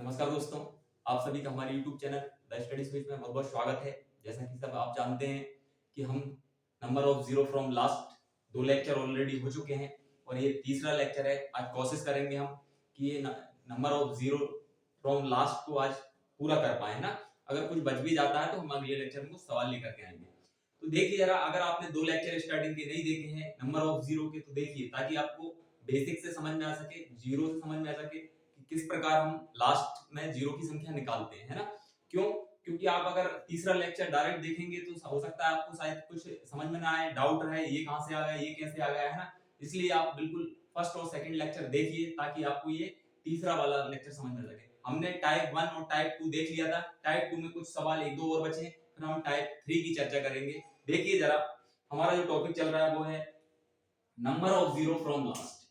नमस्कार दोस्तों, आप सभी का हमारे YouTube channel the study switch में बहुत-बहुत स्वागत है। जैसा कि सब आप जानते हैं कि हम number of zero from last 2 lecture already हो चुके हैं और ये तीसरा लेक्चर है। आज कोशिश करेंगे हम कि ये number of zero from last को आज पूरा कर पाए, है ना। अगर कुछ बच भी जाता है तो हम अगले लेक्चर में कुछ सवाल लेकर के आएंगे। तो देखिए जरा, अगर आपने 2 लेक्चर स्टार्टिंग के नहीं देखे हैं नंबर ऑफ जीरो के, तो देखिए ताकि आपको बेसिक से समझ में आ सके, जीरो से समझ में आ सके कि किस प्रकार हम लास्ट में जीरो की संख्या निकालते हैं, है ना। क्यों? क्योंकि आप अगर तीसरा लेक्चर डायरेक्ट देखेंगे तो हो सकता है आपको शायद कुछ समझ में ना आए, डाउट रहे ये कहां से आ गया, ये कैसे आ गया, है ना। इसलिए आप बिल्कुल फर्स्ट और सेकंड लेक्चर देखिए ताकि आपको ये तीसरा वाला लेक्चर समझ में सके। हमने टाइप 1 और टाइप 2 देख लिया था। टाइप 2 में कुछ सवाल एक दो और बचे, फिर हम टाइप 3 की चर्चा करेंगे। देखिए जरा, हमारा जो टॉपिक चल रहा है वो है number of zero from last.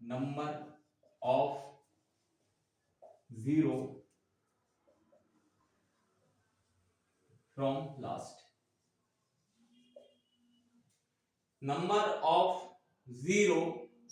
Number of zero from last. Number of zero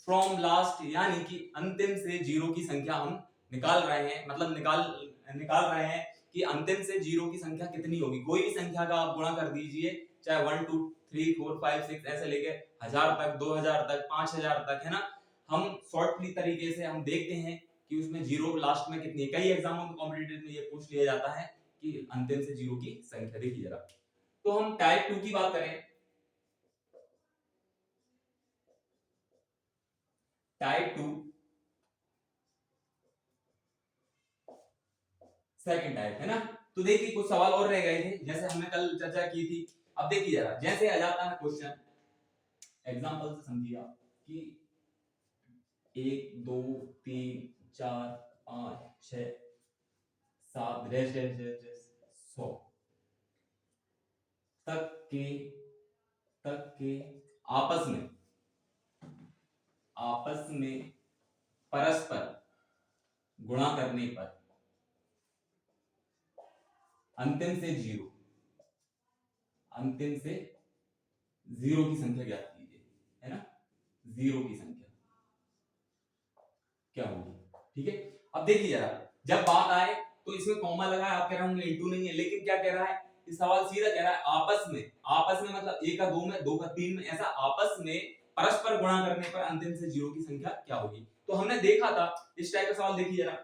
from last यानी कि अंतिम से जीरो की संख्या हम निकाल रहे हैं, मतलब निकाल रहे हैं कि अंतिम से जीरो की संख्या कितनी होगी। कोई भी संख्या का आप गुणा कर दीजिए, चाहे 1 2 3 4 5 6 ऐसे लेके 1000 तक, 2000 तक, 5000 तक, है ना। हम शॉर्टली तरीके से हम देखते हैं कि उसमें जीरो लास्ट में कितनी है। कई एग्जामों में कॉम्पिटिटिव में ये पूछ लिया जाता है कि अंतिम से जीरो की संख्या। देखिए जरा, तो हम टाइप 2 की बात करें। टाइप 2 सेकंड टाइप, है ना। तो देखिए कुछ सवाल और रह गए थे जैसे हमने कल चर्चा की थी। अब देखिए जरा, जैसे आ जाता है क्वेश्चन, एग्जांपल से समझिए आप कि 1 2 3 4 5 6 7 डैश डैश डैश डैश 100 तक के आपस में परस्पर गुणा करने पर अंतिम से जीरो की संख्या ज्ञात कीजिए, है ना। जीरो की संख्या क्या होगी, ठीक है। अब देखिए जरा, जब बात आए तो इसमें कॉमा लगा है, आप कह रहे होंगे इंटू नहीं है, लेकिन क्या कह रहा है, इस सवाल सीधा कह रहा है आपस में मतलब 1 का 2 में, 2 का 3 में, ऐसा आपस में परस्पर गुणा करने पर अंतिम से जीरो की संख्या क्या होगी। तो हमने देखा था इस टाइप का सवाल। देखिए जरा,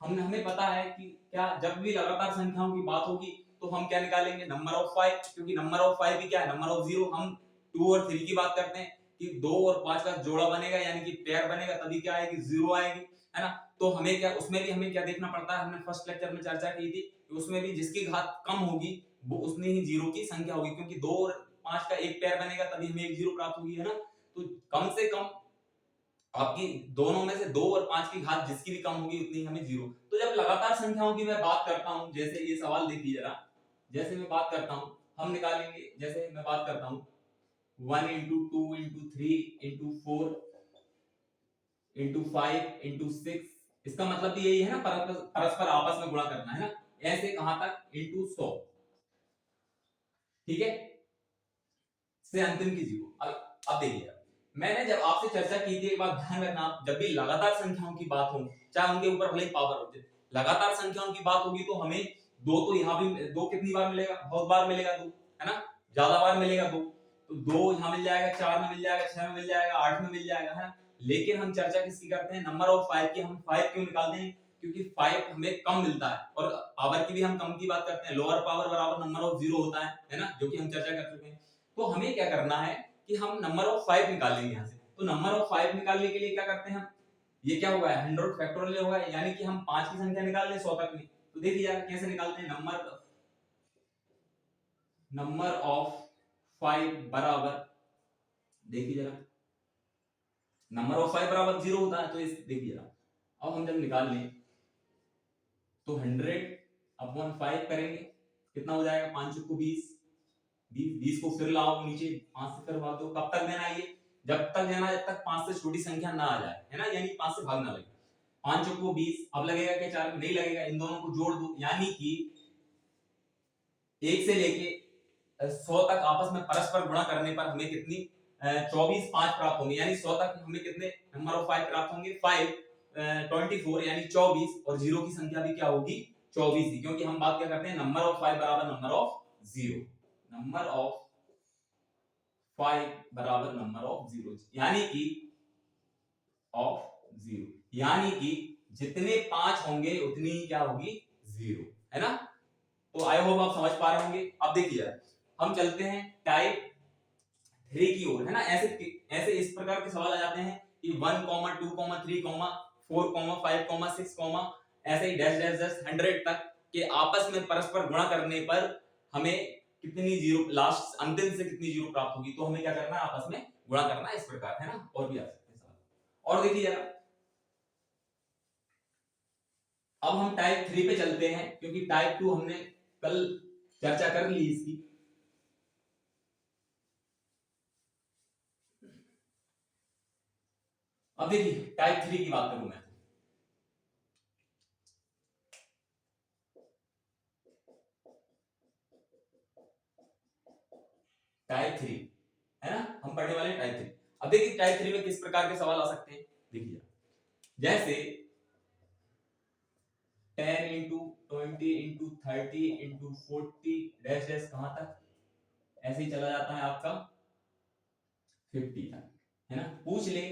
हमें पता है कि क्या जब भी लगातार संख्याओं की बात होगी तो हम क्या निकालेंगे, नंबर ऑफ 5, क्योंकि नंबर ऑफ 5 भी क्या है, नंबर ऑफ जीरो। हम 2 और 3 की बात करते हैं कि 2 और 5 का जोड़ा बनेगा यानी कि पेयर बनेगा, तभी क्या आएगी, जीरो आएगी, है ना। तो हमें क्या, उसमें भी हमें क्या देखना पड़ता है, हमने फर्स्ट लेक्चर में चर्चा की थी कि उसमें भी जिसकी घात कम होगी वो उतनी ही जीरो की संख्या होगी, क्योंकि 2 और 5 का एक पेयर बनेगा तभी हमें एक जीरो प्राप्त होगी, है ना। तो कम से कम आपकी दोनों में से 2 और 5 की घात जिसकी भी कम होगी उतनी हमें जीरो। तो जब लगातार संख्याओं की मैं बात करता हूं, जैसे ये सवाल देखिए जरा, जैसे मैं बात करता हूं, हम निकालेंगे, जैसे मैं बात करता हूं 1 into 2 into 3 into 4 into 5 into 6, इसका मतलब भी यही है ना, परस्पर आपस में गुणा करना, है ना। ऐसे कहां तक, into 100, ठीक है, से अंतिम की जीरो। अब देखिए, मैंने जब आपसे चर्चा की थी, एक बात ध्यान रखना, जब भी लगातार संख्याओं की बात हो, चाहे उनके ऊपर भले ही पावर हो, लगातार संख्याओं की बात होगी तो हमें दो, तो यहाँ भी दो कितनी बार मिलेगा, बहुत बार मिलेगा दो, है ना, ज्यादा बार मिलेगा दो। तो दो यहाँ मिल जाएगा, 4 में मिल जाएगा, 6 में मिल जाएगा, 8 में मिल जाएगा, है ना। लेकिन हम चर्चा किसकी करते हैं, नंबर ऑफ 5 की। हम 5 क्यों निकालते हैं, क्योंकि 5 हमें कम मिलता है, और पावर की भी हम कम की बात करते हैं। लोअर पावर बराबर नंबर ऑफ जीरो होता है ना, जो कि हम चर्चा कर चुके हैं। तो हमें क्या करना है कि हम नंबर ऑफ 5 निकालेंगे यहाँ से। तो नंबर ऑफ 5 निकालने के लिए क्या करते हैं हम, ये क्या होगा, 100 फैक्टोरियल होगा, यानी कि हम 5 की संख्या निकाल लें 100 तक में। तो देखिए यार कैसे निकालते हैं, नंबर ऑफ 5 बराबर, देखिए जरा, नंबर ऑफ 5 बराबर 0 होता है। तो इस देखिए जरा, अब हम जब निकाल लें तो 100 अपॉन 5 करेंगे, कितना हो जाएगा, 5 चुको 20, 20 को फिर लाओ नीचे, 5 से फिर भाग दो। कब तक देना है ये, जब तक देना जब तक 5 से छोटी संख्या ना आ जाए, है ना, यानी 5 से भाग ना लगे। 5 चौको 20, अब लगेगा क्या, 4 नहीं लगेगा, इन दोनों को जोड़ दो, यानी कि 1 से लेके 100 तक आपस में परस्पर गुणा करने पर हमें कितनी 24 5 प्राप्त होंगे, यानी 100 तक हमें कितने नंबर ऑफ 5 प्राप्त होंगे 5 24 यानी 24, और जीरो की संख्या भी क्या होगी 24 ही, क्योंकि हम बात क्या करते हैं नंबर ऑफ 5 बराबर नंबर ऑफ 0, नंबर ऑफ 5 बराबर नंबर ऑफ 0, यानी कि ऑफ 0, यानी कि जितने 5 होंगे उतनी ही क्या होगी 0, है ना। तो आई होप आप समझ पा रहे होंगे। अब देखिए हम चलते हैं टाइप 3 की ओर, है ना। ऐसे ऐसे इस प्रकार के सवाल आ जाते हैं कि 1, 2, 3, 4, 5, 6, ऐसे ही डैश डैश डैश 100 तक के आपस में परस्पर गुणा करने पर हमें कितनी जीरो लास्ट अंतिम से कितनी जीरो प्राप्त होगी, तो हमें क्या करना है आपस में गुणा करना है, इस प्रकार, है ना। और भी आ सकते हैं सवाल। और देखिए जरा अब हम टाइप 3 पे चलते हैं, क्योंकि टाइप 2 हमने कल चर्चा कर ली इसकी। अब देखिए टाइप 3 की बात करूं मैं, टाइप 3, है ना, हम पढ़ने वाले टाइप 3। अब देखिए टाइप 3 में किस प्रकार के सवाल आ सकते हैं। देखिए जैसे 10 into 20 into 30 into 40 dash dash कहां तक, ऐसे ही चला जाता है आपका 50 तक, है ना। पूछ ले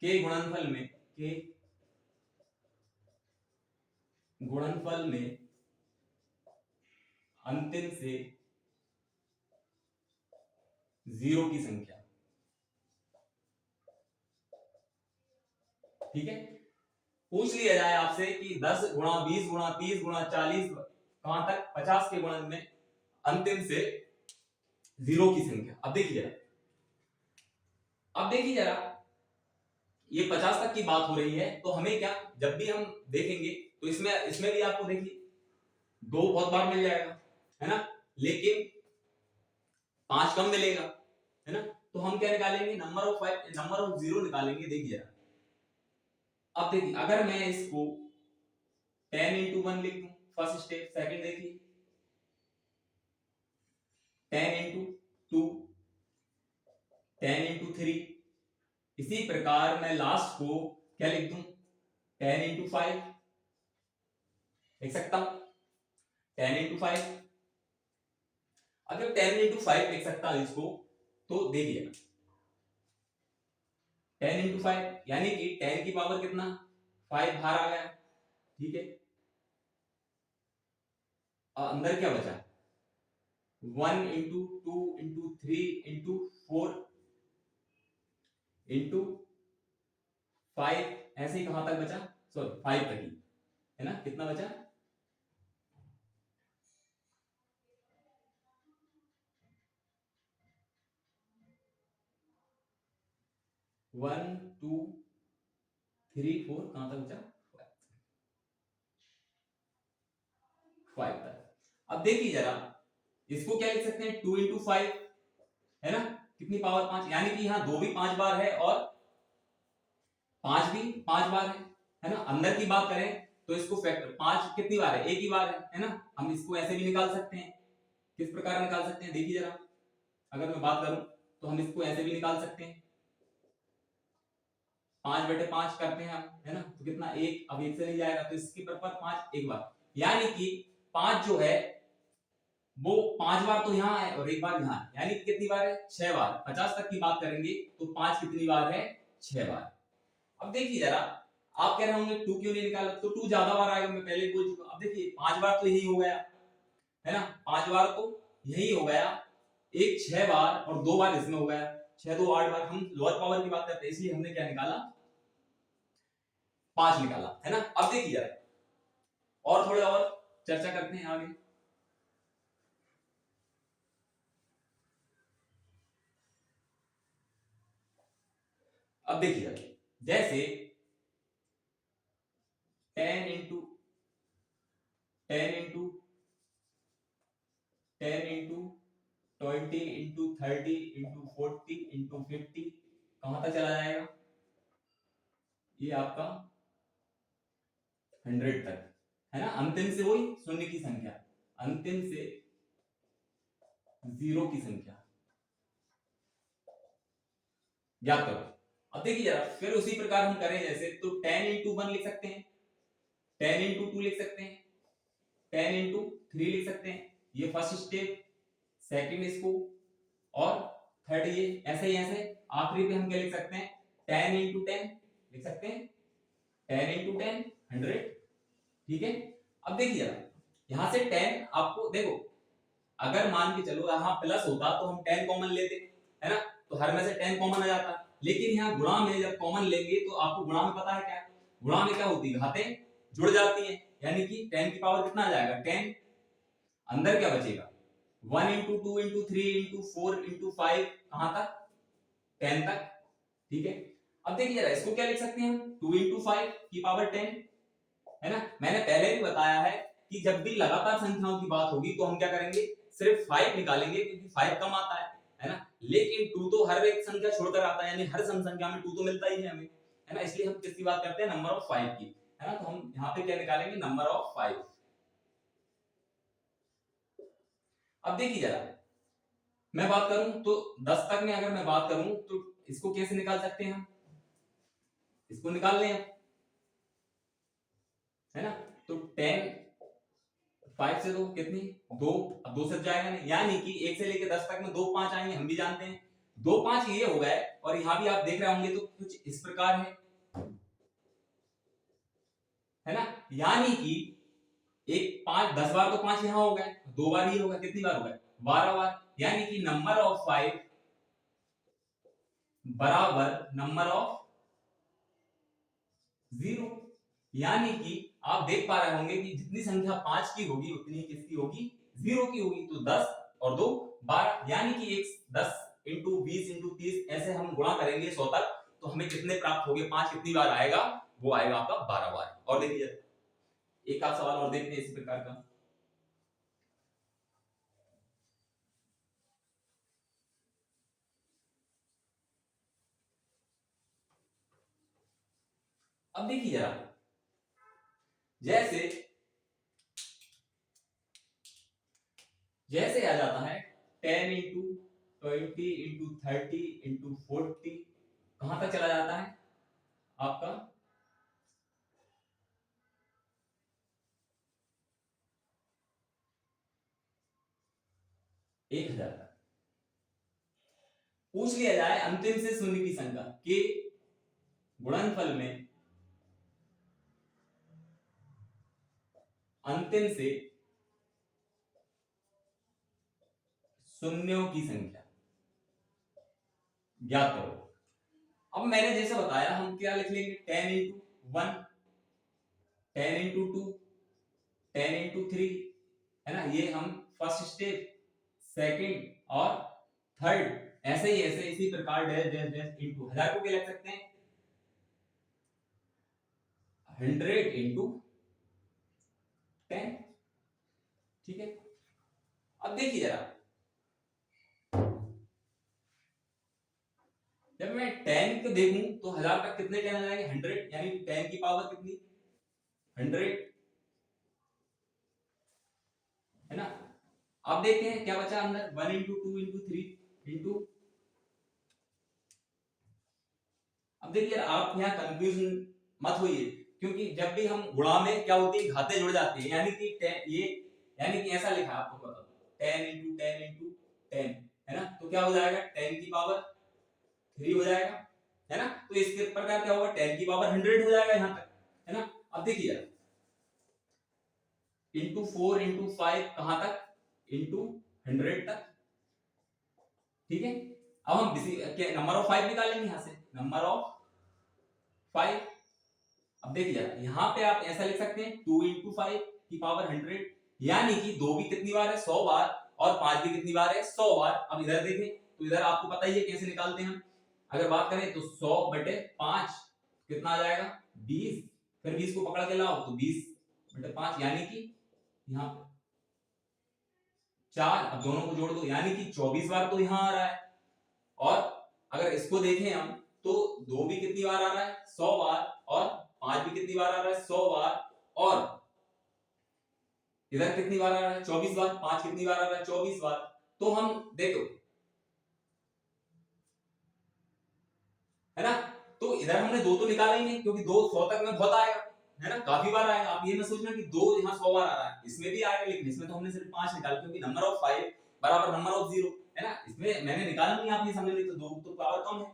के गुणनफल में, के गुणनफल में अंतिम से जीरो की संख्या, ठीक है। पूछ लिया जाए आपसे कि 10 गुणा 20 गुणा 30 गुणा 40 कहां तक 50 के गुणन में अंतिम से जीरो की संख्या। अब देखिए जरा ये 50 तक की बात हो रही है, तो हमें क्या, जब भी हम देखेंगे तो इसमें इसमें भी आपको देखिए दो बहुत बार मिल जाएगा, है ना, लेकिन 5 कम मिलेगा, है ना। तो हम क्या निकालेंगे नंबर ऑफ 5, नंबर ऑफ 0 निकालेंगे। देखिए अब देखिए अगर मैं इसको 10 इंटू 1 लिख दूं, फर्स्ट स्टेप, सेकंड देखिए 10 इंटू 2, 10 इंटू 3, इसी प्रकार मैं लास्ट को क्या लिख दूं 10 इंटू 5 लिख सकता हूं, 10 इंटू 5। अगर 10 इंटू 5 लिख सकता हूं इसको, तो देखिए 10 इंटू 5 यानी कि 10 की पावर कितना 5 बाहर आ गया, ठीक है। अंदर क्या बचा 1 इंटू 2 इंटू 3 इंटू 4 इंटू 5, ऐसे ही कहां तक बचा, सॉरी 5 तक ही, है ना। कितना बचा 1 2 3 4, कहां तक बचा 5 तक। अब देखिए जरा इसको क्या लिख सकते हैं 2 इंटू 5, है ना, कितनी पावर 5, यानी कि यहाँ 2 भी 5 बार है और 5 भी 5 बार है ना। अंदर की बात करें तो इसको फैक्टर 5 कितनी बार है, एक ही बार है ना। हम इसको ऐसे भी निकाल सकते हैं, किस प्रकार निकाल सकते हैं देखिए जरा, अगर मैं बात करूं तो हम इसको ऐसे भी निकाल सकते हैं, 5/5 करते हैं हम, है ना, तो कितना एक, अब एक से नहीं जाएगा तो इसके पर 5 एक बार, यानी कि 5 जो है वो 5 बार तो यहाँ है और एक बार यहाँ है, यानी कि कितनी बार है 6 बार। 50 तक की बात करेंगे तो 5 कितनी बार है 6 बार। अब देखिए जरा आप कह रहे होंगे 2 क्यों नहीं निकाला, तो 2 ज्यादा बार आएगा, मैं पहले बोल चुका। अब देखिए 5 बार तो यही हो गया, है ना, 5 बार तो यही हो गया, एक 6 बार और 2 बार इसमें हो गया, 6 2 8 बार। हम लोअर पावर की बात करते हैं इसलिए हमने क्या निकाला 5 निकाला, है ना। अब देखिए जरा और थोड़े और चर्चा करते हैं आगे। अब देखिए जैसे 10 into 10 into 10 into 20 into 30 into 40 into 50 कहां तक चला जाएगा, ये आपका 100 तक, है ना। अंतिम से वही शून्य की संख्या, अंतिम से जीरो की संख्या ज्ञात करो। अब देखिए जरा, फिर उसी प्रकार हम करें जैसे, तो 10 इंटू 1 लिख सकते हैं, 10 इंटू 2 लिख सकते हैं, 10 इंटू 3 लिख सकते हैं, ये फर्स्ट स्टेप, सेकंड इसको, और थर्ड ये, ऐसे ही ऐसे आखिरी पे हम क्या लिख सकते हैं, 10 इंटू 10 लिख सकते हैं, 10 इंटू 10 100। ठीक है। अब देखिए जरा, यहां से 10 आपको देखो, अगर मान के चलो यहां प्लस होता तो हम 10 कॉमन लेते, है ना, तो हर में से 10 कॉमन आ जाता। लेकिन यहाँ गुणा में जब कॉमन लेंगे तो आपको गुणा में पता है क्या, गुणा में क्या होती है, घातें जुड़ जाती हैं, यानी कि 10 की पावर कितना आ जाएगा 10, अंदर क्या बचेगा 1 इंटू 2 इंटू 3 इंटू 4 इंटू 5, कहां तक 10 तक। ठीक है। अब देखिए जरा, इसको क्या लिख सकते हैं हम, 2 इंटू 5 की पावर 10, है ना। मैंने पहले भी बताया है कि जब भी लगातार संख्याओं की बात होगी तो हम क्या करेंगे, सिर्फ 5 निकालेंगे, क्योंकि 5 कम आता है ना। लेकिन 2 तो हर एक संख्या छोड़कर आता है, यानी हर सम संख्या में 2 तो मिलता ही है हमें, है ना। इसलिए हम किसकी बात करते हैं, नंबर ऑफ 5 की, है ना। तो हम यहाँ पे क्या निकालेंगे, नंबर ऑफ 5। अब देखिए जरा, मैं बात करूं तो 10 तक में अगर मैं बात करूं तो इसको कैसे निकाल सकते हैं हम, इसको निकाल लें, है ना। तो 10 5 से 2 कितनी 2, अब 2 से जाएगा नहीं, यानी कि 1 से लेकर 10 तक में 2 5 आएंगे, हम भी जानते हैं 2 5 ये हो गए। और यहाँ भी आप देख रहे होंगे तो कुछ इस प्रकार है ना। यानी कि एक 5 10 बार तो 5 यहाँ हो गए, 2 बार ये हो गया, कितनी बार हो गए 12 बार। यानी कि नंबर ऑफ 5 बराबर नंबर ऑफ 0। यानी कि आप देख पा रहे होंगे कि जितनी संख्या 5 की होगी उतनी ही किसकी होगी, 0 की होगी। तो 10 और 2 12, यानी कि एक 10 इंटू 20 इंटू 30 ऐसे हम गुणा करेंगे 100 तक, तो हमें कितने प्राप्त होंगे, 5 कितनी बार आएगा, वो आएगा आपका 12 बार। और देखिए एक आध सवाल और देखते हैं इसी प्रकार का। अब देखिए जरा, जैसे जैसे आ जाता है 10 इंटू 20 इंटू 30 इंटू 40, कहां तक चला जाता है आपका 1000 तक। पूछ लिया जाए अंतिम से शून्य की संख्या के गुणनफल में अंतिम से शून्यों की संख्या ज्ञात करो। अब मैंने जैसे बताया, हम क्या लिख लेंगे 10 इंटू 1, 10 इंटू 2, 10 इंटू 3, है ना। ये हम फर्स्ट स्टेप, सेकंड और थर्ड, ऐसे ही ऐसे इसी प्रकार डैश डैश डैश इंटू 1000 को क्या लिख सकते हैं 100 इंटू 10। ठीक है। अब देखिए जरा, जब मैं 10 को देखूं तो 1000 तक कितने 10 आ जाएंगे 100, यानी 10 की पावर कितनी 100, है ना। अब देखते हैं क्या बचा अंदर, 1 इंटू 2 इंटू 3 इंटू। अब देखिए आप यहाँ कंफ्यूजन मत होइए, क्योंकि जब भी हम गुणा में क्या होती है, घातें जुड़ जाती है, यानी कि 10 ये, यानी कि ऐसा लिखा आपको बता दो 10 इंटू 10 इंटू 10, है ना। तो क्या हो जाएगा 10 की पावर 3 हो जाएगा, है ना। तो इसके प्रकार क्या होगा 10 की पावर 100 हो जाएगा यहाँ तक, है ना। अब देखिए इंटू 4 इंटू 5 कहां तक, इंटू 100 तक। ठीक है। अब हम नंबर ऑफ 5 निकालेंगे यहां से, नंबर ऑफ 5। अब देखिए यहाँ पे आप ऐसा लिख सकते हैं 2 इंटू 5 की पावर 100, यानी कि 2 भी कितनी बार है 100 बार, और 5 भी कितनी बार है 100 बार। अब इधर देखें तो इधर आपको पता ही है कैसे निकालते हैं हम। अगर बात करें तो 100 बटे 5 कितना आ जाएगा 20, फिर 20 को पकड़ के लाओ तो 20 बटे 5, यानी कि यहाँ 4, अब दोनों को जोड़ दो, यानी कि 24 बार तो यहाँ आ रहा है। और अगर इसको देखें हम तो 2 भी कितनी बार आ रहा है 100 बार, और 5 भी कितनी बार आ रहा है 100 बार, और इधर कितनी बार आ रहा है 24 बार, 5 कितनी बार आ रहा है 24 बार। तो हम देखो, है ना, तो इधर हमने 2 तो निकाला ही नहीं, क्योंकि 2 100 तक में बहुत आएगा, है ना, काफी बार आएगा। आप ये मत सोचना कि 2 यहाँ 100 बार आ रहा है, इसमें भी आएगा, लेकिन इसमें तो हमने सिर्फ 5 निकाला, क्योंकि नंबर ऑफ 5 बराबर नंबर ऑफ 0, है ना, इसमें मैंने निकाला नहीं, आप ये समझ लीजिए, तो 2 तो पावर कम है,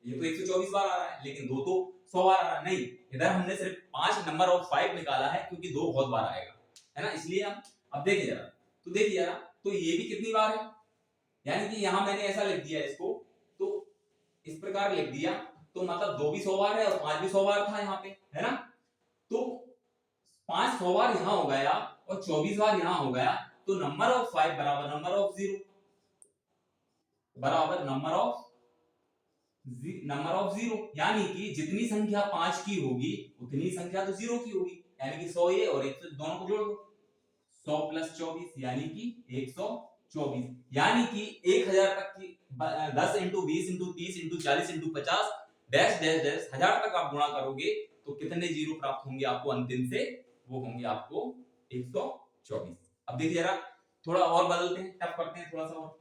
ये तो 124 बार आ रहा है, लेकिन 2 तो 100 बार आ रहा है, नहीं, इधर हमने सिर्फ 5 नंबर ऑफ 5 निकाला है, क्योंकि 2 बहुत बार आएगा, है ना, इसलिए हम अब देखिए जरा, तो देखिए जरा, तो ये भी कितनी बार है, यानी कि यहां मैंने ऐसा लिख दिया इसको, तो इस प्रकार लिख दिया, तो मतलब 2 भी 100 बार है और 5 भी 100 बार था यहाँ पे, है ना, तो 5 100 बार यहाँ हो गया और 24 बार यहाँ हो गया, तो नंबर ऑफ 5 बराबर नंबर ऑफ 0 बराबर नंबर ऑफ 0, यानी कि जितनी संख्या 5 की होगी उतनी संख्या तो 0 की होगी, यानी कि 100 ये और 100 दोनों को जोड़ दो, 100 प्लस 24 यानी कि 124, यानी कि 1000 तक की 10 into 20 into 30 into 40 into 50 dash dash dash 1000 तक आप गुणा करोगे तो कितने जीरो प्राप्त होंगे आपको अंतिम से, वो होंगे आपको 124। अब देखिए जरा, थोड़ा और बदलते हैं, टफ करते हैं थोड़ा सा और,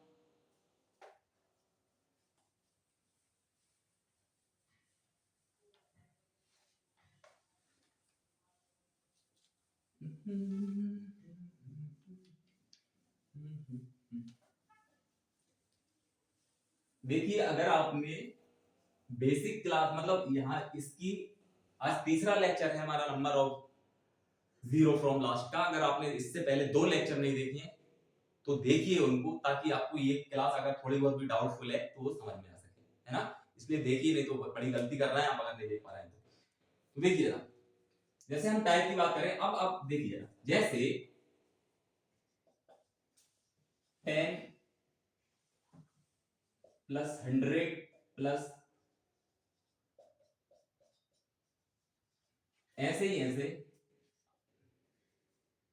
देखिए अगर आपने बेसिक क्लास मतलब यहाँ इसकी आज तीसरा लेक्चर है हमारा नंबर ऑफ 0 फ्रॉम लास्ट का, अगर आपने इससे पहले 2 लेक्चर नहीं देखे हैं तो देखिए उनको, ताकि आपको ये क्लास अगर थोड़ी बहुत भी डाउटफुल है तो वो समझ में आ सके, है ना, इसलिए देखिए, नहीं तो बड़ी गलती कर रहे हैं आप अगर नहीं देख पा रहे हैं तो देखिए जरा, जैसे हम टाइप की बात करें, अब देखिए जरा, जैसे 10 प्लस 100 प्लस ऐसे ही ऐसे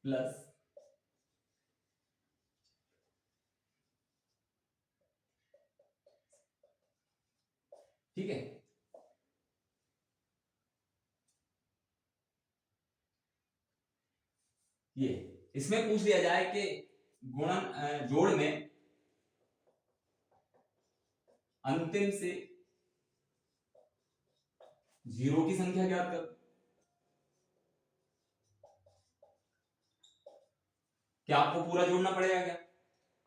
प्लस ठीक है, ये इसमें पूछ लिया जाए कि गुणन जोड़ में अंतिम से 0 की संख्या ज्ञात कर, क्या आपको पूरा जोड़ना पड़ेगा क्या,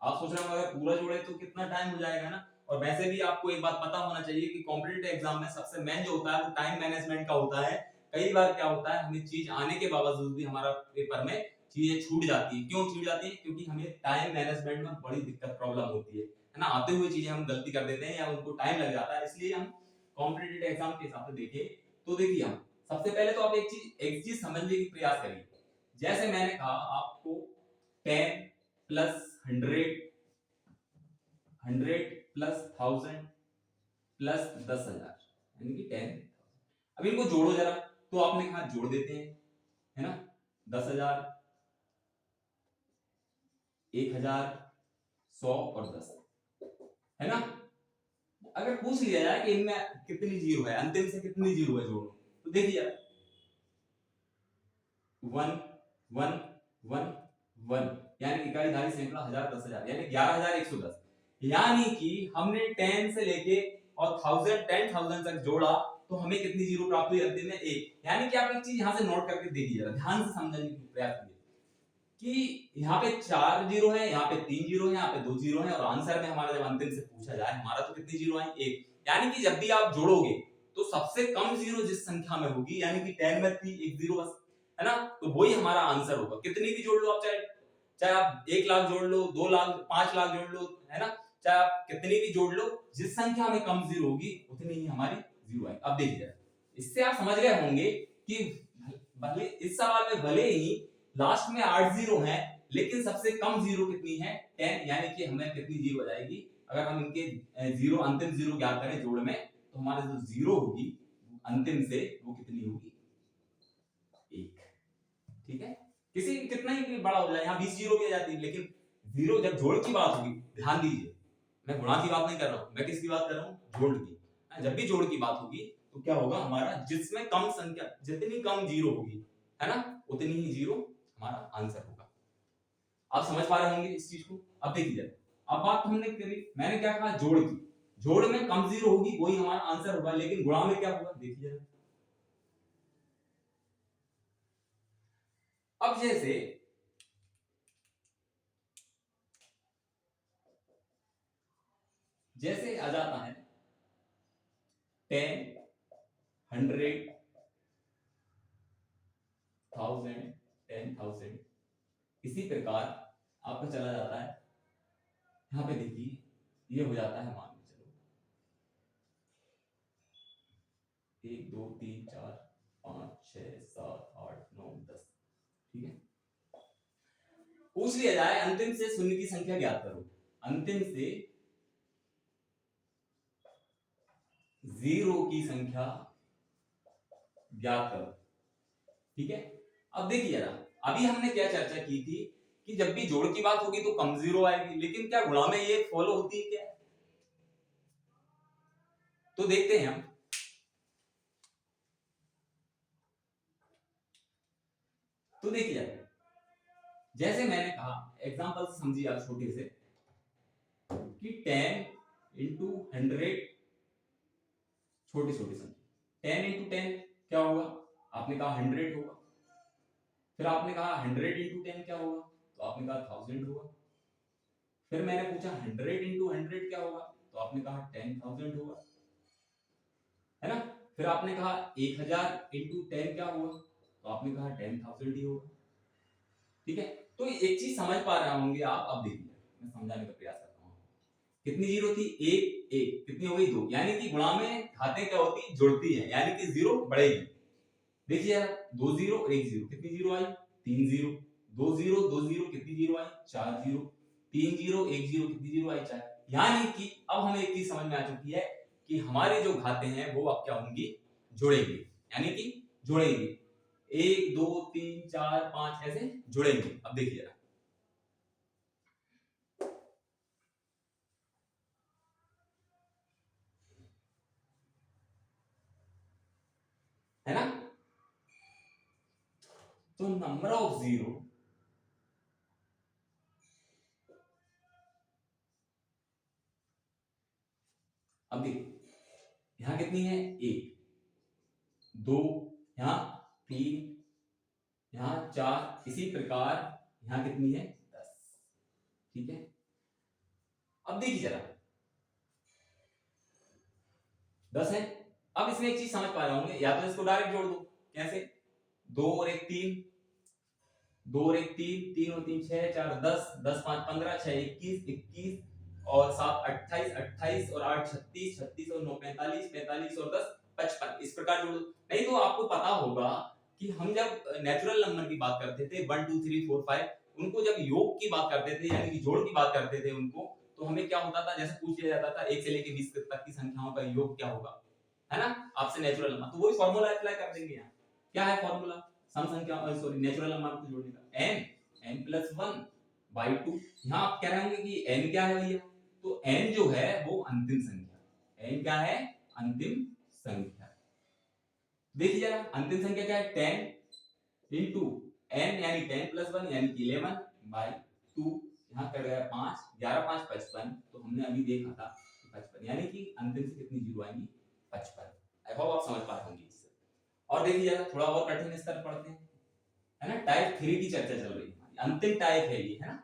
आप सोच रहे हो अगर पूरा जोड़े तो कितना टाइम हो जाएगा ना, और वैसे भी आपको एक बात पता होना चाहिए कि कॉम्पिटिटिव एग्जाम में सबसे मेन जो होता है वो टाइम मैनेजमेंट का होता है। कई बार क्या होता है, हमें चीज आने के बावजूद भी हमारा पेपर में चीजें छूट जाती है, क्यों छूट जाती है, क्योंकि हमें टाइम मैनेजमेंट में बड़ी दिक्कत प्रॉब्लम होती है ना, आते हुए चीजें हम गलती कर देते हैं या उनको टाइम लग जाता है, इसलिए हम कॉम्पिटिटिव एग्जाम के हिसाब से देखें तो देखिए, हम सबसे पहले तो आप एक चीज समझने की प्रयास करिए, जैसे मैंने कहा आपको 10 प्लस 100 प्लस 1000 प्लस 10,000 यानी कि 10, अब इनको जोड़ो जरा, तो आपने कहा जोड़ देते हैं, है ना, 10,000 1000 100 और 10, है ना, अगर पूछ लिया जाए कि इनमें कितनी जीरो है, अंतिम से कितनी जीरो है जोड़ो, तो देखिए 1 1 1 1 यानी इकाई धारी सैकड़ा हजार 10,000 यानी 11,110, यानी कि हमने 10 से लेके और 10,000 तक जोड़ा तो हमें कितनी जीरो प्राप्त हुई अंतिम में 1, यानी कि आप एक चीज यहां से नोट करके देखिए जरा, ध्यान से समझने की प्रयास कीजिए कि यहाँ पे 4 जीरो है, यहाँ पे 3 जीरो है, यहाँ पे 2 जीरो है, और आंसर में हमारा जब अंतिम से पूछा जाए हमारा तो कितनी जीरो है 1, यानी कि जब भी आप जोड़ोगे तो सबसे कम जीरो जिस संख्या में होगी, यानी कि 10 में थी एक जीरो बस, है ना, तो वही हमारा आंसर होगा, कितनी भी जोड़ लो आप, चाहे चाहे आप 1 लाख जोड़ लो, 2 लाख 5 लाख जोड़ लो, है ना, चाहे आप कितनी भी जोड़ लो, जिस संख्या में कम जीरो होगी उतनी ही हमारी जीरो है। अब देखिए इससे आप समझ गए होंगे कि भले इस सवाल में भले ही लास्ट में 8 जीरो है लेकिन सबसे कम जीरो कितनी है 10, यानी कि हमें कितनी जीरो आ जाएगी, अगर हम इनके जीरो अंतिम जीरो ज्ञात करें जोड़ में, तो हमारे जो जीरो होगी अंतिम से वो कितनी होगी 1, ठीक है, किसी कितना ही बड़ा हो जाए, यहाँ 20 जीरो भी आ जाती है, लेकिन जीरो जब जोड़ की बात होगी, ध्यान दीजिए मैं गुणा की बात नहीं कर रहा हूं, मैं किसकी बात कर रहा हूं, जोड़ की, जब भी जोड़ की बात होगी तो क्या होगा हमारा, जिसमें कम संख्या जितनी कम जीरो होगी, है ना, उतनी ही जीरो हमारा आंसर होगा। आप समझ पा रहे होंगे इस चीज को। अब देखिए अब बात हमने करी, मैंने क्या कहा, जोड़ की। जोड़ में कम जीरो होगी वही हमारा आंसर होगा, लेकिन गुणा में क्या होगा देखिए। अब जैसे आ जाता है 10, 100, 1000, 10,000, इसी प्रकार आपका चला जाता है। यहाँ पे देखिए ये हो जाता है, मान के चलो 1 2 3 4 5 6 7 8 9 10, ठीक है। पूछ लिया जाए अंतिम से शून्य की संख्या ज्ञात करो, अंतिम से जीरो की संख्या ज्ञात करो, ठीक है। अब देखिए जरा, अभी हमने क्या चर्चा की थी कि जब भी जोड़ की बात होगी तो कम जीरो आएगी, लेकिन क्या गुणा में ये फॉलो होती है क्या? तो देखते हैं हम। तो देखिए जैसे मैंने कहा, एग्जांपल समझिए आप छोटे से, कि 10 इंटू 100, छोटी छोटी संख्या 10 इंटू 10 क्या होगा, आपने कहा 100 होगा। फिर आपने कहा 100 इंटू 10 क्या होगा, तो आपने कहा 1000 होगा। फिर मैंने पूछा 100 इंटू 100 क्या होगा, तो आपने कहा 10,000 होगा, है ना। फिर आपने कहा 1000 इंटू 10 क्या होगा, तो आपने कहा 10,000 ही होगा, ठीक है। तो एक चीज समझ पा रहे होंगे आप, अब देखिए मैं समझाने का प्रयास करता हूँ। कितनी जीरो थी, एक एक, कितनी हो गई, दो, यानी कि गुणा में घातें क्या होती है, जुड़ती है, यानी कि जीरो बढ़ेगी। देखिए यार, 2 जीरो और 1 जीरो, कितनी जीरो आई, 3 जीरो, 2 जीरो 2 जीरो, कितनी जीरो आई, 4 जीरो, 3 जीरो 1 जीरो, कितनी जीरो आई, 4। यानी कि अब हमें एक चीज समझ में आ चुकी है कि हमारी जो घातें हैं वो अब क्या होंगी, जुड़ेंगी, यानी कि जुड़ेंगी, 1 2 3 4 5 ऐसे जुड़ेंगे। अब देखिए है ना, तो नंबर ऑफ जीरो, अब देखिए यहां कितनी है, 1 2, यहां 3, यहां 4, इसी प्रकार यहां कितनी है, 10, ठीक है। अब देखिए जरा 10 है। अब इसमें एक चीज समझ पा रहे होंगे, या तो इसको डायरेक्ट जोड़ दो, कैसे, 2 और 1 3, 2 और 1 3, 3 और 3 6, 4 10, 10 5 15, 6 21, 21 और 7 28, 28 और 8 36, 36 और 9 45, 45 और 10 55, इस प्रकार जोड़ दो। नहीं तो आपको पता होगा कि हम जब नेचुरल नंबर की बात करते थे 1 2 3 4 5, उनको जब योग की बात करते थे यानी कि जोड़ की बात करते थे उनको, तो हमें क्या होता था, जैसे पूछ लिया जाता था 1 से लेके 20 तक की संख्याओं का योग क्या होगा, है ना, आपसे नेचुरल नंबर, तो वही फार्मूला अप्लाई कर देंगे यहाँ। क्या है फार्मूला, सम संख्या, सॉरी नेचुरल नंबर को जोड़ने का, n n प्लस 1 बाई 2। यहाँ आप कह रहे होंगे कि n क्या है भैया, तो n जो है वो अंतिम संख्या, n क्या है, अंतिम संख्या। देखिए जरा अंतिम संख्या क्या है, 10 इंटू n यानी 10 प्लस 1 यानी कि 11 बाई 2, यहाँ कर गया 5, 11 5 55, तो हमने अभी देखा था 55, यानी कि अंतिम से कितनी जीरो आएंगी, 55। आई होप आप समझ पा रहे होंगे इससे। और देखिए जरा थोड़ा और कठिन स्तर पढ़ते हैं, है ना, टाइप 3 की चर्चा चल रही है, अंतिम टाइप है ये, है ना।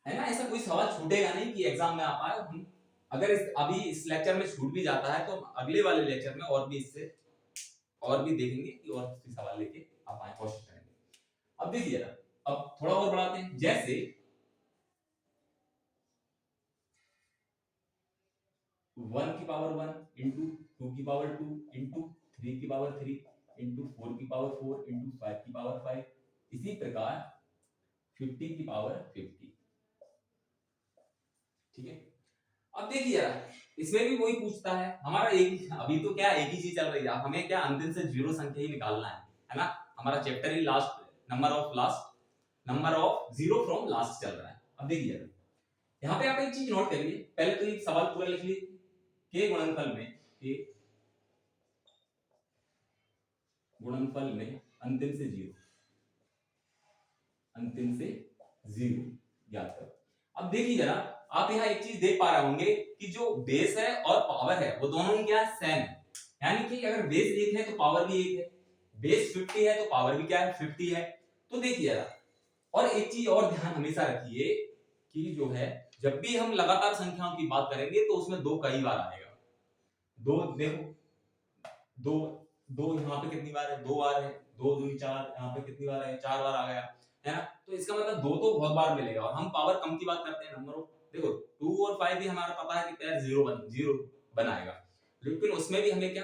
है ना, ऐसा कोई सवाल छूटेगा नहीं कि एग्जाम में आ पाए। हम अगर अभी इस लेक्चर में छूट भी जाता है तो अगले वाले लेक्चर में और भी इससे और भी देखेंगे कि और भी सवाल लेके आप आए, कोशिश करेंगे। अब देखिए जरा, अब थोड़ा और बढ़ाते हैं, जैसे 1 की पावर 1 इंटू 2 की पावर 2 इंटू 3 की पावर 3 इंटू 4 की पावर 4 इंटू 5 की पावर 5, इसी प्रकार 50 की पावर 50, ठीक है। अब देखिए जरा, इसमें भी वही पूछता है, हमारा एक अभी तो क्या एक ही चीज चल रही है, हमें क्या अंतिम से जीरो संख्या ही निकालना है ना, हमारा chapter he last, number of zero from last चल रहा है। अब देखिए जरा, यहाँ पे आप एक चीज नोट करिए, पहले तो ये सवाल पूरा लिख लीजिए, के गुणनफल में के गुणनफल में अंतिम से जीरो याद करो। अब देखिए जरा, आप यहाँ एक चीज देख पा रहे होंगे कि जो बेस है और पावर है वो दोनों ही क्या है, सेम है। यानी कि अगर बेस 1 है तो पावर भी 1 है, बेस 50 है तो पावर भी क्या है, 50 है। तो देखिए जरा, और एक चीज और ध्यान हमेशा रखिए कि जो है जब भी हम लगातार संख्याओं की बात करेंगे तो उसमें दो कई बार आएगा। दो देखो, दो यहाँ पे कितनी बार है, 2 बार है, 2 दूनी 4, यहाँ पे कितनी बार है, 4 बार आ गया है ना। तो इसका मतलब 2 तो बहुत बार मिलेगा। और हम पावर कम की बात करते हैं, नंबर ऑफ, देखो 2 और 5 भी हमारा पता है कि पैर 0 बनाएगा, लेकिन उसमें भी हमें क्या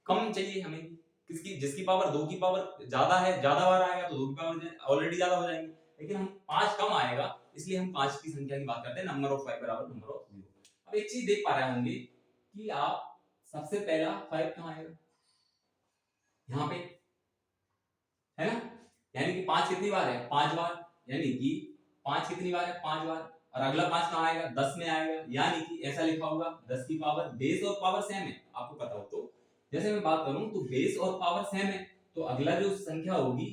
कम चाहिए, हमें किसकी, जिसकी पावर 2 की पावर ज्यादा है, ज्यादा बार आएगा तो 2 की पावर ऑलरेडी ज्यादा हो जाएंगे, लेकिन हम 5 कम आएगा इसलिए हम 5 की संख्या की बात करते हैं, नंबर ऑफ 5 बराबर नंबर ऑफ 0। अब एक चीज देख पा रहे होंगे कि आप सबसे पहला 5 कहां आएगा, यहाँ पे है ना। यानी कि 5 कितनी बार है, 5 बार, यानी कि 5 कितनी बार है, 5 बार। और अगला 5 कहां आएगा, 10 में आएगा। यानी कि ऐसा लिखा होगा 10 की पावर, बेस और पावर सेम है, आपको पता हो तो। जैसे मैं बात करूं तो बेस और पावर सेम है, तो अगला जो संख्या होगी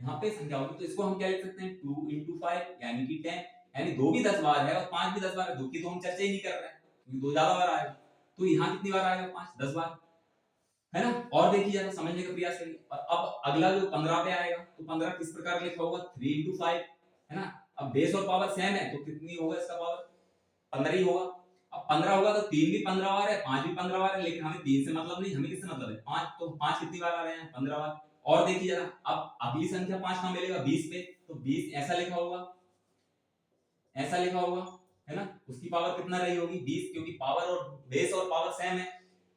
यहाँ पे संख्या होगी, तो इसको हम क्या लिख सकते हैं, 2 into 5 यानी कि 10। यानी 2 भी 10 बार है और 5 भी 10 बार है, 2 की तो हम चर्चा ही नहीं कर रहे हैं क्योंकि 2 ज्यादा बार आएगा। तो यहाँ कितनी बार आएगा, 5 10 बार, है ना। और देखिए जरा, समझने का प्रयास करिए। और अब अगला जो 15 पे आएगा, तो 15 किस प्रकार लिखा होगा, 3 into 5, है ना। अब बेस और पावर सेम है तो कितनी होगा इसका पावर, 15 ही होगा। अब 15 होगा तो 3 भी 15 बार है, 5 भी 15 बार है, लेकिन हमें 3 से मतलब नहीं, हमें किससे मतलब है, 5। तो 5 कितनी बार आ रहे हैं, 15 बार। और देखिए जरा, अब अगली संख्या 5 कहां मिलेगा, 20 पे, तो 20 ऐसा लिखा होगा, ऐसा लिखा होगा, है ना। उसकी पावर कितना रही होगी, 20, क्योंकि पावर और बेस और पावर सेम है।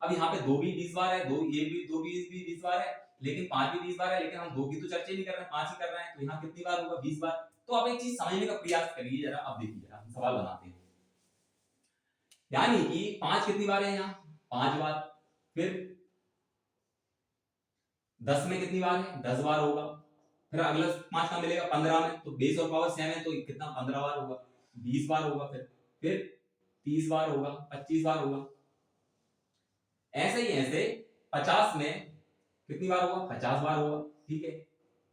अब यहाँ पे 2 भी 20 बार है, 2 ये भी 2 भी 20 बार है, लेकिन 5 भी 20 बार है, लेकिन हम 2 की तो चर्चा ही नहीं कर रहे हैं, 5 ही कर रहे हैं। तो यहाँ कितनी बार होगा, 20 बार। तो आप एक चीज समझने का प्रयास करिए जरा। अब देखिए जरा, हम सवाल बनाते हैं। यानी कि 5 कितनी बार है, यहाँ 5 बार। फिर 10 में कितनी बार है, 10 बार होगा। फिर अगला 5 का मिलेगा 15 में, तो बेस और पावर सेम है तो कितना 15 बार होगा, 20 बार होगा। फिर 30 बार होगा, 25 बार होगा। ऐसे ही ऐसे 50 में कितनी बार होगा, 50 बार होगा, ठीक है।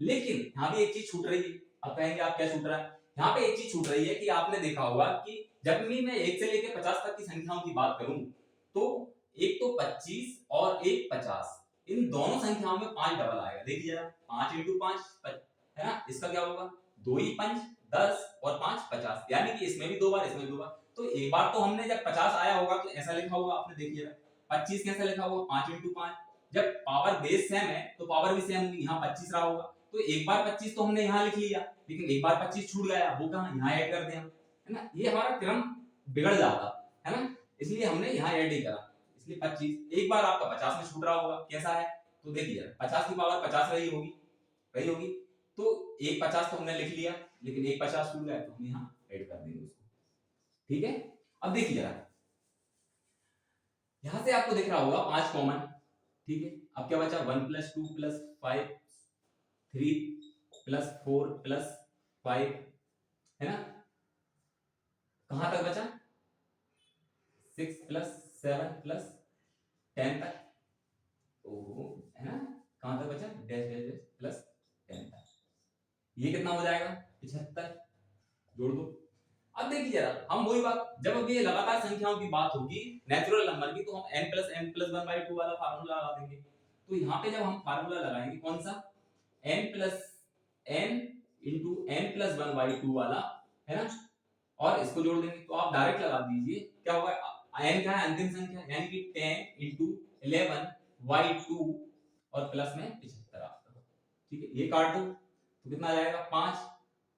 लेकिन यहाँ भी एक चीज छूट रही है। अब कहेंगे आप क्या छूट रहा है, यहाँ पे एक चीज छूट रही है कि आपने देखा होगा कि जब भी मैं 1 से लेकर 50 तक की संख्याओं की बात करूं तो एक तो 25 और एक 50, इन दोनों संख्याओं में 5 डबल आएगा। देखिए जरा, 5 into 5 है ना, इसका क्या होगा, 2 ही 5 10 और 5 50, यानी कि इसमें भी 2 बार, इसमें भी 2 बार। तो एक बार तो हमने जब 50 आया होगा तो ऐसा लिखा होगा, आपने देखिए जरा 25 कैसा लिखा होगा, 5 into 5। जब पावर बेस सेम है तो पावर भी सेम होगी, यहाँ 25 रहा होगा, तो एक बार 25 तो हमने यहाँ लिख लिया, लेकिन एक बार 25 छूट गया, वो कहाँ, यहाँ ऐड कर दिया, है ना। ये हमारा क्रम बिगड़ जाता है ना, इसलिए हमने यहाँ ऐड नहीं करा। इसलिए 25 एक बार आपका 50 में छूट रहा होगा, कैसा है, तो देखिए 50 की पावर 50 रही होगी, तो एक 50 तो हमने लिख लिया, लेकिन एक 50 छूट गया तो हम यहाँ ऐड कर देंगे उसको, ठीक है। अब देखिए जरा, यहां से आपको दिख रहा होगा 5 कॉमन, ठीक है। अब क्या बचा, 1 + 2 + 5 3 + 4 + 5, है ना। कहां तक बचा, 6 + 7 + 10 तक, ओहो, है ना। कहां तक बचा, डैश डैश डैश प्लस 10 तक। ये कितना हो जाएगा, 75, जोड़ दो। अब देखिए जरा, हम वही बात, जब ये लगातार संख्याओं की बात होगी नेचुरल नंबर की, तो हम n+n+1/2 वाला फार्मूला लगा देंगे। तो यहाँ पे जब हम फार्मूला लगाएंगे कौन सा, n+n into n+1/2 वाला, है ना, और इसको जोड़ देंगे तो आप डायरेक्ट लगा दीजिए, क्या होगा, n क्या है, अंतिम संख्या, यानी कि 10 into 11/2 और प्लस में 75 आपका, ठीक है। ये काट दो तो कितना आ जाएगा, 5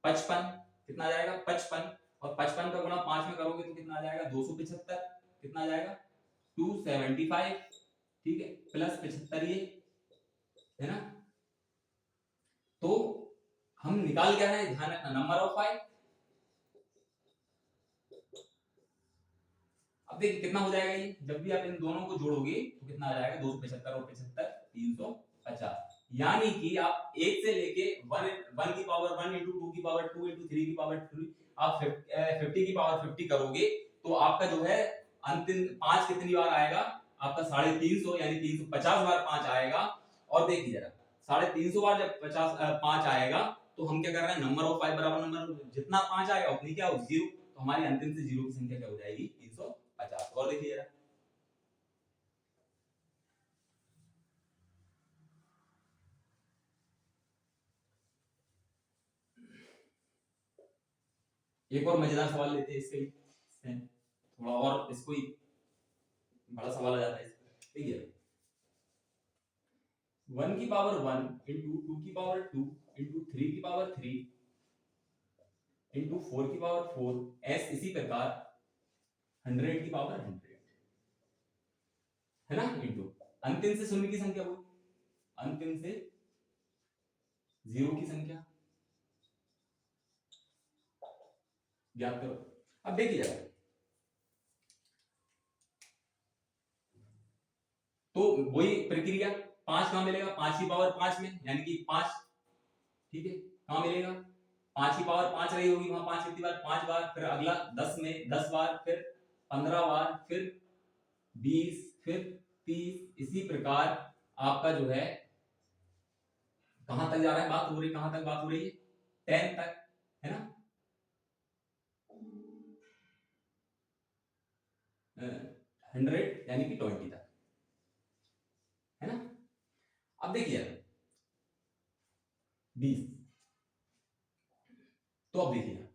55, कितना आ जाएगा 55, और 55 का गुणा 5 में करोगे तो कितना आ जाएगा, 275, कितना आ जाएगा 275, ठीक है, प्लस 75 ये, है ना। तो हम निकाल क्या रहे हैं, ध्यान रखना, नंबर ऑफ 5। अब देखिए कितना हो जाएगा ये, जब भी आप इन दोनों को जोड़ोगे तो कितना आ जाएगा, 275 और 75 350। यानी कि आप 1 से लेके 1 की पावर 1 into 2 की पावर 2 into 3 की पावर 3, आप 50 की पावर 50 करोगे तो आपका जो है अंतिम 5 कितनी बार आएगा, आपका 350, यानी 350 बार 5 आएगा। और देखिए जरा 350 बार जब 5 आएगा तो हम क्या कर रहे हैं, नंबर ऑफ 5 बराबर नंबर जितना 5 आएगा उतनी क्या होगी 0, तो हमारी अंतिम से 0 की संख्या क्या हो जाएगी 350। और देखिए जरा एक और मजेदार सवाल लेते हैं इससे थोड़ा और इसको ही बड़ा सवाल आ जाता है। देखिए 1 की पावर 1 इंटू 2 की पावर 2 इंटू 3 की पावर 3 इंटू 4 की पावर 4 एस इसी प्रकार 100 की पावर 100 है ना, इंटू अंतिम से शून्य की संख्या वो अंतिम से 0 की संख्या ज्ञात करो। अब देखिए जरा तो वही प्रक्रिया 5 कहां मिलेगा, 5 की पावर 5 में यानी कि 5, ठीक है कहां मिलेगा 5 की पावर 5 रही होगी वहां 5 कितनी बार 5 बार, फिर अगला 10 में 10 बार, फिर 15 बार, फिर 20, फिर 30, इसी प्रकार आपका जो है कहां तक जा रहा है बात हो रही, कहां तक बात हो रही है 10 तक, है ना 100 यानी कि 20 तक, है ना। अब देखिए 20, तो अब देखिए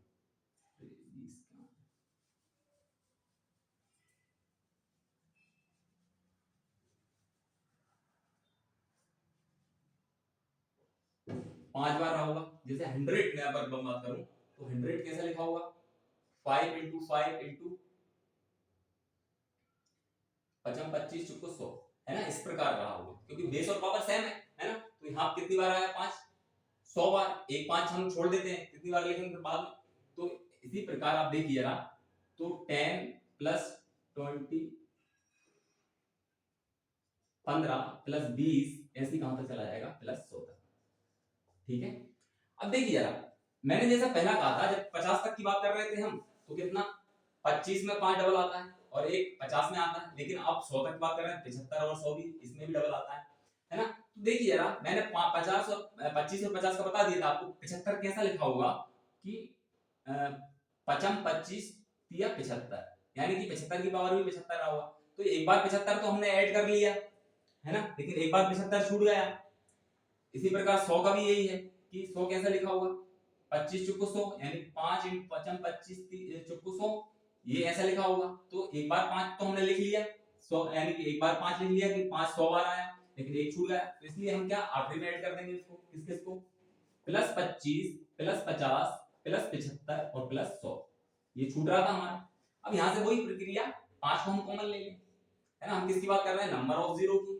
5 बार रहा होगा, जैसे 100 में अगर बात करूं तो 100 कैसे लिखा होगा 5 इंटू 5 इंटू 55 25 चुको 100, है ना, इस प्रकार रहा होगा क्योंकि बेस और पावर सेम है ना। तो यहाँ कितनी बार आया 5, 100 बार, एक 5 हम छोड़ देते हैं कितनी बार लिखेंगे फिर बाद में। तो इसी प्रकार आप देखिए जरा तो 10 प्लस 20 15 प्लस 20 ऐसी कहां तक चला जाएगा प्लस 100 तक, ठीक है। अब देखिए जरा मैंने जैसा पहला कहा था जब 50 तक की बात कर रहे थे हम तो कितना 25 में 5 डबल आता है और एक 50 में आता है, लेकिन अब 100 तक की बात कर रहे हैं 75 और 100 भी इसमें भी डबल आता है ना। तो देखिए जरा मैंने 50 और 25 और 50 का बता दिया था आपको, 75 कैसा लिखा होगा कि 55 25 या 75 यानी कि 75 की पावर भी 75 रहा होगा। तो एक बार 75 तो हमने ऐड कर लिया है ना, लेकिन एक बार 75 छूट गया। इसी प्रकार 100 का भी यही है कि 100 कैसा लिखा होगा 25 चुको 100 यानी 5 इंटू 55 25 चुको 100 ये ऐसा लिखा होगा। तो एक बार 5 तो हमने लिख लिया 100 यानी कि एक बार 5 लिख लिया कि 5 100 बार आया, लेकिन एक छूट गया तो इसलिए हम क्या आखिरी में ऐड कर देंगे इसको किस किस को प्लस 25 प्लस 50 प्लस 75 और प्लस 100 ये छूट रहा था हमारा। अब यहां से वही प्रक्रिया 5 को हम कॉमन ले लें, है ना। हम किसकी बात कर रहे हैं नंबर ऑफ 0 की,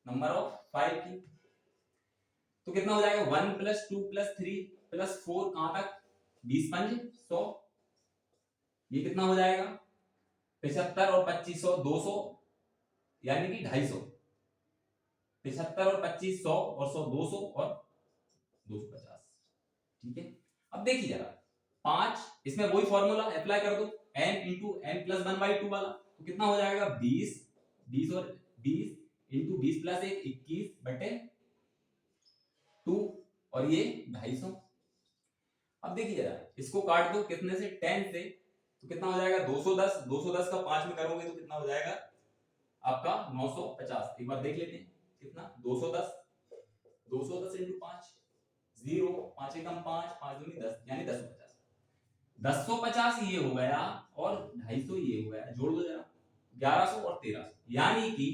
नंबर ऑफ 5 की। तो कितना हो जाएगा 1 प्लस 2 प्लस 3 प्लस 4 कहां तक 20 5 100, ये कितना हो जाएगा 75 और 2500 200 यानी कि 250, 75 और 25 100 और 100 200 और 250, ठीक है। अब देखिए जरा 5 इसमें वही फॉर्मूला अप्लाई कर दो n इंटू n प्लस 1/2 वाला, तो कितना हो जाएगा 20 20 और 20 इंटू 20 प्लस 1 21 बटे 2 और ये 250। अब देखिए जरा इसको काट दो कितने से 10 से, तो कितना हो जाएगा 210 210 का 5 में करोगे तो कितना हो जाएगा आपका 950। एक बार देख लेते हैं कितना 210 210 इंटू 5 0 5 एकम 5 5 दूनी 10 यानी 1050 1050 ये हो गया और 250 ये हो गया, जोड़ दो जरा 1100 और 1300 यानी कि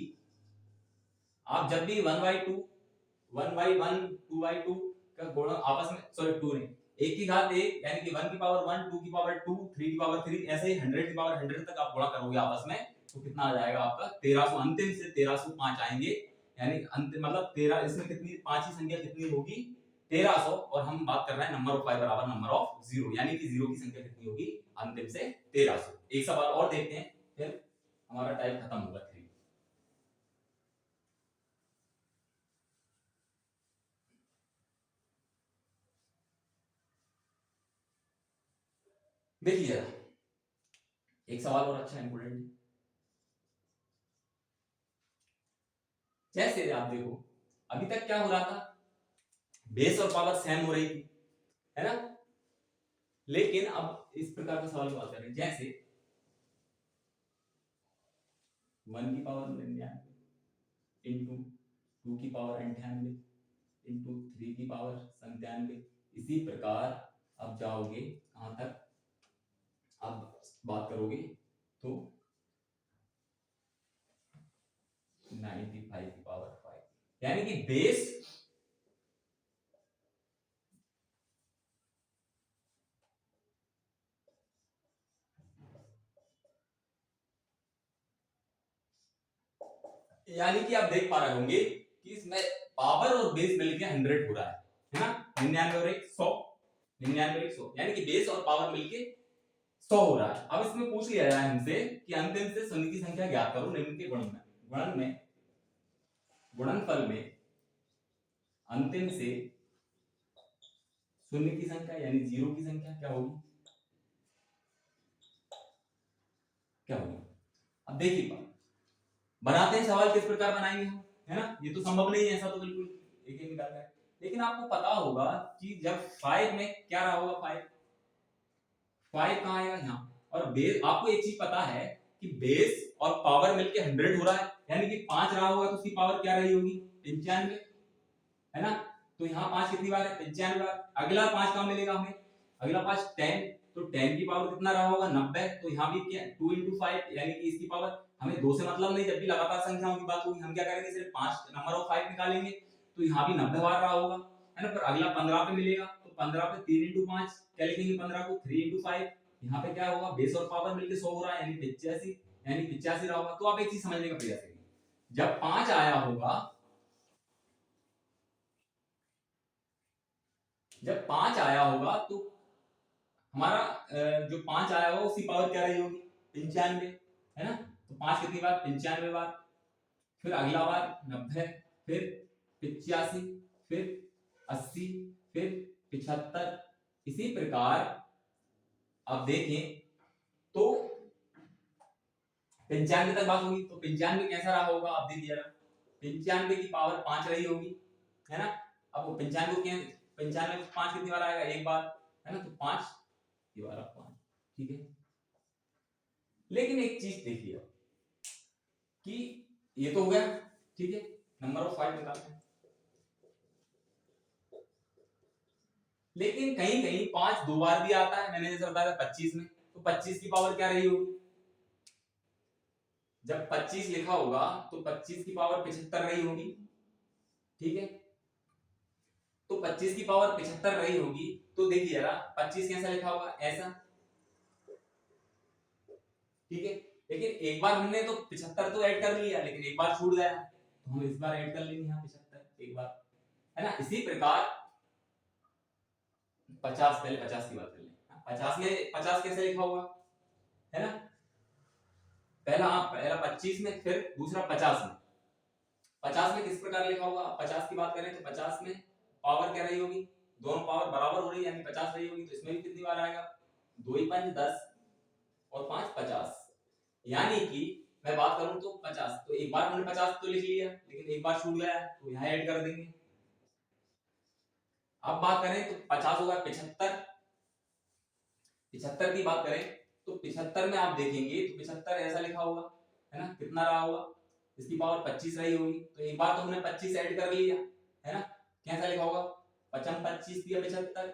आप जब भी 1/2 1/1 2/2 का गुणा आपस में सॉरी 2 नहीं एक की घात 1 यानी कि 1 की पावर 1 2 की पावर 2 3 की पावर 3 ऐसे ही 100 की पावर 100 तक आप गुणा करोगे आपस में तो कितना आ जाएगा आपका 1300। अंतिम से 1305 आएंगे यानी अंतिम मतलब 13 इसमें कितनी 5 की संख्या कितनी होगी 1300 और हम बात कर रहे हैं नंबर ऑफ 5 बराबर नंबर ऑफ 0 यानी कि 0 की संख्या कितनी होगी अंतिम से 1300। एक सवाल और देखते हैं फिर हमारा टाइम खत्म होगा 3। देखिए जरा एक सवाल और अच्छा इंपोर्टेंट जैसे आप देखो अभी तक क्या हो रहा था, बेस और पावर सेम हो रही थी, है ना। लेकिन अब इस प्रकार का सवाल बात करें, जैसे 1 की पावर 99 इंटू 2 की पावर 98 इंटू 3 की पावर 97, इसी प्रकार अब जाओगे कहां तक, अब बात करोगे तो 95 की पावर 5, यानी कि बेस यानी कि आप देख पा रहे होंगे कि इसमें पावर और बेस मिलके 100 हो रहा है ना। 99 और 1 100, 99 और 1 100, यानी कि बेस और पावर मिलके 100 हो रहा है। अब इसमें पूछ लिया जाए हमसे कि अंतिम से शून्य की संख्या ज्ञात करो निम्न के गुणनफल में अंतिम से शून्य की संख्या यानी 0 की संख्या क्या होगी, क्या होगी। अब देखिए बनाते हैं सवाल किस प्रकार बनाएंगे हम, है ना। ये तो संभव नहीं है ऐसा तो बिल्कुल एक एक निकालना है, लेकिन आपको पता होगा कि जब 5 में क्या रहा होगा, 5 कहां आएगा यहाँ, और बेस आपको एक चीज पता है कि बेस और पावर मिलके 100 हो रहा है, यानी कि 5 रहा होगा तो उसकी पावर क्या रही होगी, 95, है ना। तो यहाँ 5 कितनी बार है, 95 बार। अगला 5 कहां मिलेगा हमें, अगला 5 10, तो 10 की पावर कितना रहा होगा, 90। तो यहाँ भी क्या 2 into 5 यानी कि इसकी पावर, हमें 2 से मतलब नहीं, जब भी लगातार संख्याओं की बात होगी हम क्या करेंगे, सिर्फ 5 नंबर ऑफ 5 निकालेंगे। तो यहाँ भी 90 बार रहा होगा, है ना। फिर अगला 15 पे मिलेगा, तो 15 पे 3 into 5 क्या लिखेंगे, 15 को 3 into 5। यहाँ पे क्या होगा, बेस और पावर मिलके 100 हो रहा है, यानी 85, यानी 85 रहा होगा। तो आप एक चीज समझने का प्रयास करिए, जब 5 आया होगा, जब 5 आया होगा तो हमारा जो 5 आया होगा उसकी पावर क्या रही होगी, 95, है ना। तो 5 कितनी बार, 95 बार। फिर अगला बार 90, फिर 85, फिर 80, फिर 75। इसी प्रकार अब देखें तो 95 तक बात होगी, तो 95 कैसा रहा होगा, आप देखिए जरा, 95 की पावर 5 रही होगी, है ना। अब वो 95 को 95 5 कितनी बार आएगा, एक बार, है ना। तो 5 ये वाला 5, ठीक है। लेकिन एक चीज देखिए कि ये तो हो गया, ठीक है, नंबर ऑफ 5 निकालते हैं। लेकिन कहीं कहीं 5 दो बार भी आता है, मैंने जैसे बताया 25 में, तो 25 की पावर क्या रही होगी, जब 25 लिखा होगा तो 25 की पावर 75 रही होगी, ठीक है। तो 25 की पावर 75 रही होगी, तो देखिए जरा 25 कैसा लिखा होगा, ऐसा, ठीक है। लेकिन एक बार हमने तो 75 तो ऐड कर लिया, लेकिन एक बार छूट गया, तो हम इस बार ऐड कर लेंगे यहाँ 75 एक बार, है ना। इसी प्रकार 50, पहले 50 की बात कर लें, 50 में 50 कैसे लिखा होगा, है ना। पहला 25 में, फिर दूसरा 50 में। 50 में किस प्रकार लिखा होगा, 50 की बात करें तो 50 में पावर क्या रही होगी, दोनों पावर बराबर हो रही है, यानी 50 रही होगी, तो इसमें भी कितनी बार आएगा, 2 ही 5 10 और 5 50, यानी कि मैं बात करूं तो 50, तो एक बार हमने 50 तो लिख लिया, लेकिन एक बार छूट गया तो यहाँ ऐड कर देंगे। अब बात करें तो 50 होगा 75, 75 की बात करें तो 75 में आप देखेंगे तो 75 ऐसा लिखा होगा, है ना। कितना रहा होगा, इसकी पावर 25 रही होगी, तो एक बार तो हमने 25 ऐड कर लिया, है ना। कैसा लिखा होगा, 55 25 दिया 75,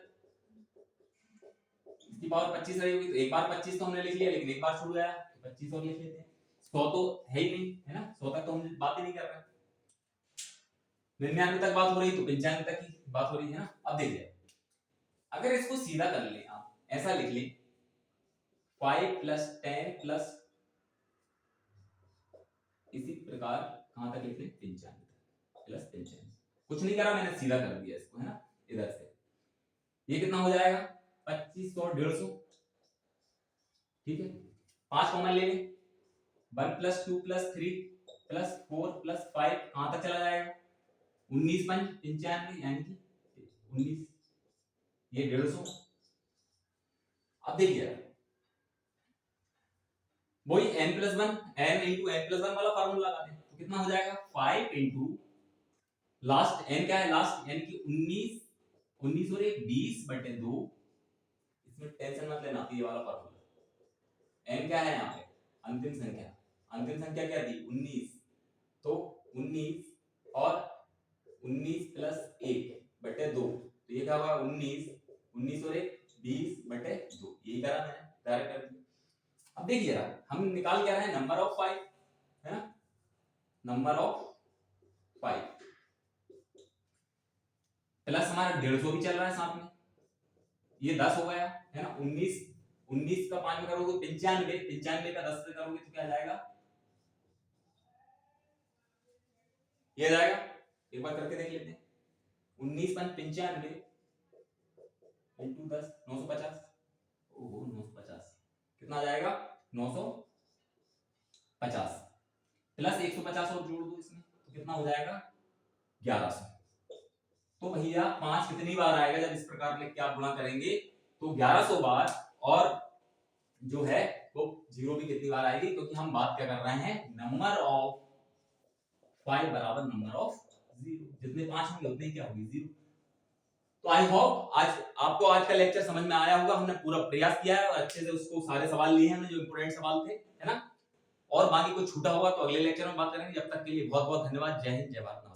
इसकी पावर 25 रही होगी, तो एक बार 25 तो हमने लिख लिया, लेकिन एक बार छूट गया तो 25 और लिख लेते हैं। 100 तो है ही नहीं, है ना, 100 तक तो हम बात ही नहीं कर रहे, 99 तक बात हो रही, तो 95 तक की बात हो रही है ना। अब देखिए अगर इसको सीधा कर लें, आप ऐसा लिख लें 5 + 10 + इसी प्रकार कहां तक लिख लें, 95 + 95, कुछ नहीं करा मैंने, सीधा कर दिया इसको, है ना। इधर से ये कितना हो जाएगा, 25 और 150, ठीक है। 5 कॉमन ले लें, 1 + 2 + 3 + 4 + 5 कहां तक चला जाएगा, 19 × 5 = 95, यानी कि 19, ये 150। अब देखिए वही n + 1 n × n + 1 वाला फार्मूला लगा दें, तो तो कितना हो जाएगा 5 इंटू लास्ट n क्या है, लास्ट n की 19 और 1 20/2, इसमें टेंशन मत लेना, ये वाला फॉर्मूला n क्या है यहाँ पे अंतिम संख्या क्या थी 19, तो 19 और 19 प्लस 1/2, तो ये क्या होगा 19 और 1 20/2, यही करा मैंने डायरेक्ट कर दिया। अब देखिए जरा हम निकाल क्या रहे हैं नंबर ऑफ 5, है ना, नंबर ऑफ 5 प्लस हमारा 150 भी चल रहा है साथ में, ये 10 हो गया है ना, 19 का 5 में करोगे 95 का 10 से करोगे तो क्या जाएगा, ये जाएगा, एक बार करके देख लेते हैं, 19 × 95 इंटू 10 950, ओहो 950 कितना आ जाएगा 950 प्लस 150 और जोड़ दो इसमें तो कितना हो जाएगा 1100। तो भैया 5 कितनी बार आएगा जब इस प्रकार लेके आप गुणा करेंगे, तो 1100 बार, और जो है वो जीरो भी कितनी बार आएगी, क्योंकि हम बात क्या कर रहे हैं नंबर ऑफ 5 बराबर नंबर ऑफ 0, जितने 5 होंगे उतने क्या होगी 0। तो आई होप आज आपको आज का लेक्चर समझ में आया होगा, हमने पूरा प्रयास किया है और अच्छे से उसको सारे सवाल लिए हमने जो इंपोर्टेंट सवाल थे, है ना, और बाकी कुछ छूटा होगा तो अगले लेक्चर में बात करेंगे। जब तक के लिए बहुत बहुत धन्यवाद। जय हिंद, जय भारत।